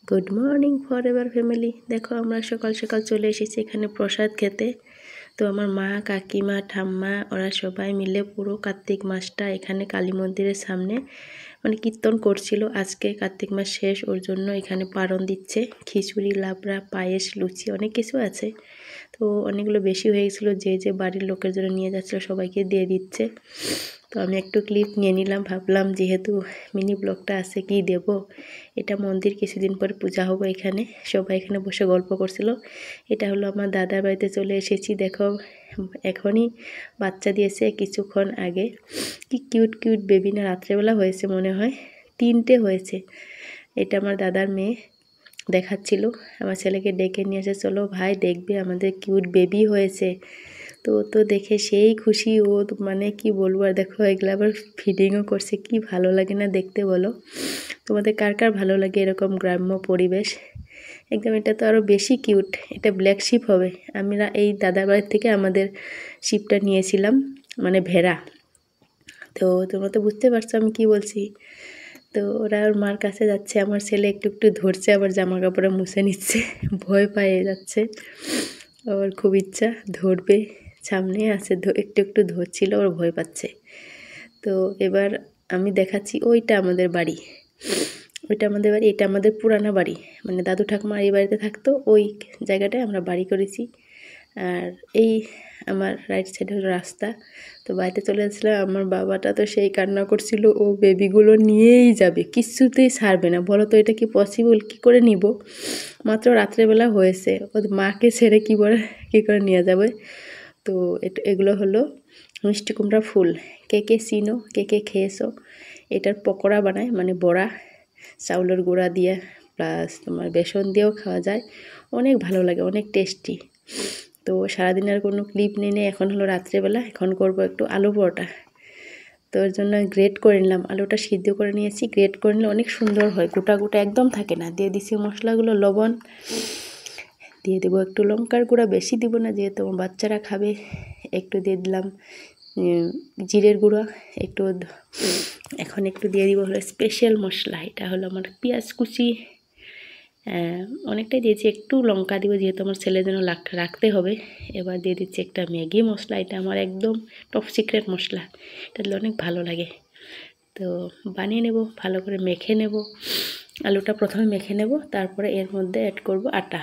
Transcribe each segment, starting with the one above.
Good morning forever family. দেখো আমরা সকাল সকাল চলে এসেছি এখানে প্রসাদ খেতে। তো আমার মা, কাকিমা, ঠাম্মা ওরা সবাই মিলে পুরো কার্তিক মাসটা এখানে কালী মন্দিরের সামনে মানে কীর্তন করছিল। আজকে কার্তিক মাস শেষ, ওর জন্য এখানে পারণ দিচ্ছে। খিচুড়ি, লাবড়া, পায়েস, লুচি অনেক কিছু আছে। তো অনেকগুলো বেশি হয়ে গেছিলো, যে যে বাড়ির লোকের জন্য নিয়ে যাচ্ছিলো সবাইকে দিয়ে দিচ্ছে। তো আমি একটু ক্লিপ নিয়ে নিলাম, ভাবলাম যেহেতু মিনি ব্লগটা আছে কি দেব। এটা মন্দির, কিছুদিন পর পূজা হবে এখানে। সবাই এখানে বসে গল্প করছিল। এটা হলো আমার দাদার বাড়িতে চলে এসেছি। দেখো এখনই বাচ্চা দিয়েছে কিছুক্ষণ আগে। কি কিউট কিউট বেবি না, রাত্রেবেলা হয়েছে মনে হয়, 3টে হয়েছে। এটা আমার দাদার মেয়ে দেখাচ্ছিল, আমার ছেলেকে ডেকে নিয়ে এসে চলো ভাই দেখবে আমাদের কিউট বেবি হয়েছে। তো দেখে সেই খুশি ও, মানে কি বলবো। আর দেখো এগুলো আবার ফিডিংও করছে, কি ভালো লাগে না দেখতে বলো। তোমাদের কার কার ভালো লাগে এরকম গ্রাম্য পরিবেশ? একদম এটা তো আরও বেশি কিউট। এটা ব্ল্যাক শিপ হবে। আমরা এই দাদার বাড়ির থেকে আমাদের শিপটা নিয়েছিলাম, মানে ভেড়া। তো তোমরা তো বুঝতে পারছো আমি কি বলছি। তো ওরা ওর মার কাছে যাচ্ছে, আমার ছেলে একটু একটু ধরছে, আবার জামা কাপড়ে মুছে নিচ্ছে, ভয় পায়ে যাচ্ছে। ওর খুব ইচ্ছা ধরবে, সামনে আছে, একটু একটু ধরছিল, ওর ভয় পাচ্ছে। তো এবার আমি দেখাচ্ছি, ওইটা আমাদের বাড়ি, ওইটা আমাদের বাড়ি, এটা আমাদের পুরানো বাড়ি, মানে দাদু ঠাকুমা এই বাড়িতে থাকতো, ওই জায়গাটায় আমরা বাড়ি করেছি। আর এই আমার রাইট সাইডে হলো রাস্তা। তো বাড়িতে চলে যাচ্ছিলাম, আমার বাবাটা তো সেই কান্না করছিল, ও বেবিগুলো নিয়েই যাবে, কিছুতেই ছাড়বে না। বলো তো এটা কি পসিবল, কি করে নিব? মাত্র রাত্রেবেলা হয়েছে, ওর মাকে ছেড়ে কী করে নিয়ে যাবে। তো এগুলো হলো মিষ্টি কুমড়া ফুল। কে কে চিনো, কে কে খেয়েছো? এটার পকোড়া বানায়, মানে বড়া, চাউলের গুঁড়া দিয়ে প্লাস তোমার বেসন দিয়েও খাওয়া যায়, অনেক ভালো লাগে, অনেক টেস্টি। তো সারাদিন আর কোনো ক্লিপ নেই, এখন হলো রাত্রেবেলা, এখন করব একটু আলু পরোটা। তো ওর জন্য গ্রেট করে নিলাম, আলুটা সিদ্ধ করে নিয়েছি। গ্রেট করে নিলে অনেক সুন্দর হয়, গোটা গোটা একদম থাকে না। দিয়ে দিছি মশলাগুলো, লবণ দিয়ে দেবো, একটু লঙ্কার গুঁড়া, বেশি দিব না যেহেতু আমার বাচ্চারা খাবে। একটু দিয়ে দিলাম জিরের গুঁড়া, একটু এখন একটু দিয়ে দিব হলো স্পেশাল মশলা, এটা হলো আমার পেঁয়াজ কুচি, অনেকটাই দিয়েছি। একটু লঙ্কা দিব যেহেতু আমার ছেলের জন্য রাখতে হবে। এবার দিয়ে দিচ্ছি একটা ম্যাগি মশলা, এটা আমার একদম টপ সিক্রেট মশলা, এটা দিলে অনেক ভালো লাগে। তো বানিয়ে নেব, ভালো করে মেখে নেব। আলুটা প্রথমে মেখে নেব, তারপরে এর মধ্যে অ্যাড করব আটা।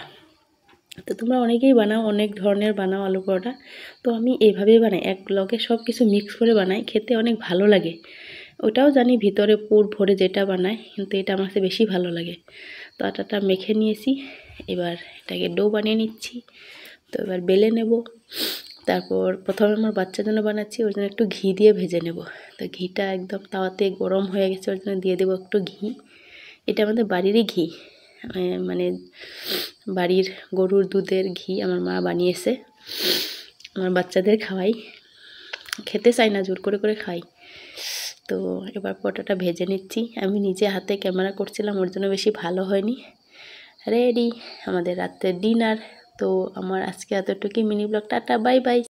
তো তোমরা অনেকেই বানাও, অনেক ধরনের বানাও আলু পরোটা। তো আমি এইভাবেই বানাই, এক লগে সব কিছু মিক্স করে বানাই, খেতে অনেক ভালো লাগে। ওটাও জানি ভিতরে পুর ভরে যেটা বানায়, কিন্তু এটা আমার কাছে বেশি ভালো লাগে। তো আটাটা মেখে নিয়েছি, এবার এটাকে ডো বানিয়ে নিচ্ছি। তো এবার বেলে নেব। তারপর প্রথমে আমার বাচ্চার জন্য বানাচ্ছি, ওর জন্য একটু ঘি দিয়ে ভেজে নেব। তো ঘিটা একদম তাওয়াতে গরম হয়ে গেছে, ওর জন্য দিয়ে দেবো একটু ঘি। এটা আমাদের বাড়িরই ঘি, মানে বাড়ির গরুর দুধের ঘি, আমার মা বানিয়েছে। আমার বাচ্চাদের খাওয়াই, খেতে চাই না, জোর করে করে খাই। তো এবার পরোটাটা ভেজে নিচ্ছি, আমি নিজে হাতে ক্যামেরা করছিলাম, ওর জন্য বেশি ভালো হয়নি। রেডি আমাদের রাতের ডিনার। তো আমার আজকে এতটুকুই mini blog, tata bye bye.